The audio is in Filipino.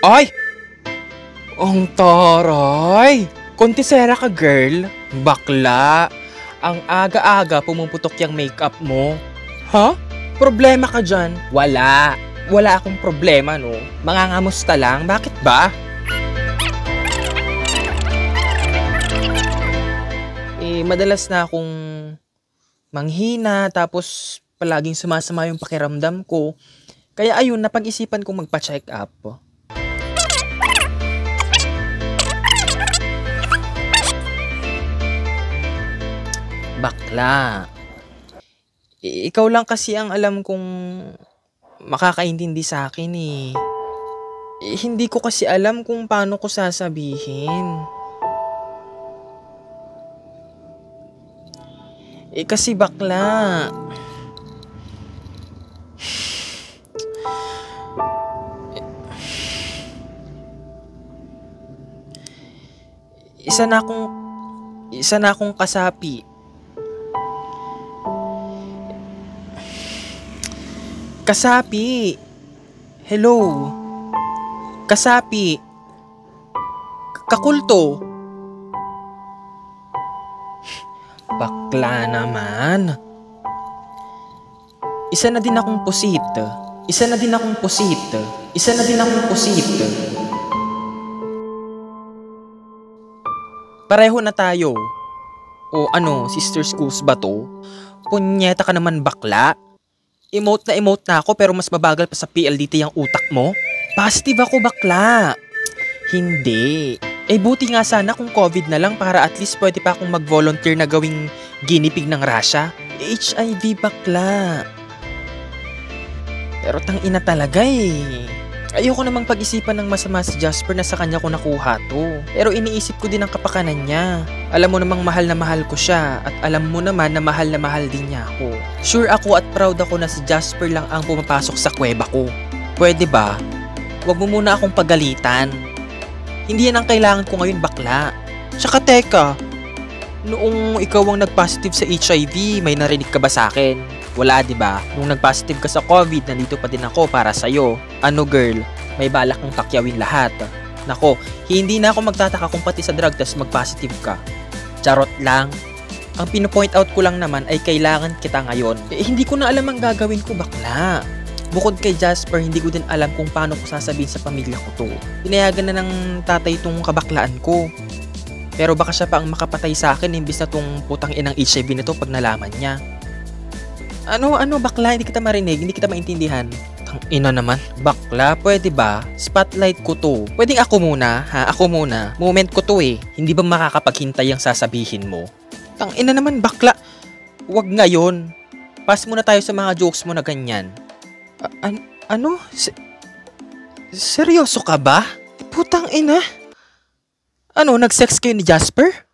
Ay! Ang taray! Kontisera ka, girl. Bakla. Ang aga-aga pumuputok yung makeup mo. Ha? Problema ka dyan? Wala. Wala akong problema, no? Mangangamusta lang. Bakit ba? Madalas na akong manghina, tapos palaging sumasama yung pakiramdam ko. Kaya ayun, napag-isipan kong magpa-check up. Bakla. Ikaw lang kasi ang alam kong makakaintindi sa akin eh. Hindi ko kasi alam kung paano ko sasabihin. Kasi bakla. Isa na akong kasapi. Kasapi. Hello. Kasapi. Kakulto. Bakla naman. Isa na din akong pusit. Pareho na tayo. O ano, sister schools ba to? Punyeta ka naman, bakla. Emote na ako pero mas mabagal pa sa PLDT yung utak mo. Positive ako, bakla. Hindi. Buti nga sana kung COVID na lang para at least pwede pa akong mag-volunteer na gawing guinea pig ng Russia. HIV, bakla. Pero tangina talaga eh. Ayoko namang pag-isipan ng masama si Jasper na sa kanya ko nakuha to. Pero iniisip ko din ang kapakanan niya. Alam mo namang mahal na mahal ko siya at alam mo naman na mahal din niya ako. Sure ako at proud ako na si Jasper lang ang pumapasok sa kuweba ko. Pwede ba? Huwag mo muna akong pagalitan. Hindi yan ang kailangan ko ngayon, bakla. Tsaka teka, noong ikaw ang nag-positive sa HIV, may narinig ka ba sa akin? Wala, diba? Nung nag-positive ka sa COVID, nandito pa din ako para sa'yo. Ano girl, may balak kong takyawin lahat. Nako, hindi na ako magtataka kung pati sa drug test mag-positive ka. Charot lang. Ang pinopoint out ko lang naman ay kailangan kita ngayon. Hindi ko na alam ang gagawin ko, bakla. Bukod kay Jasper, hindi ko din alam kung paano ko sasabihin sa pamilya ko to. Pinayagan na ng tatay itong kabaklaan ko. Pero baka siya pa ang makapatay sa akin imbis na tong putang inang HIV na to pag nalaman niya. Ano bakla, hindi kita marinig, hindi kita maintindihan. Tang ina naman. Bakla, pwede ba? Spotlight ko to. Pwedeng ako muna, ha? Ako muna. Moment ko to eh. Hindi ba makakapaghintay ang sasabihin mo? Tang ina naman, bakla. Wag ngayon. Pass muna tayo sa mga jokes mo na ganyan. Ano? Seryoso ka ba? Putang ina. Ano, nag-sex kayo ni Jasper?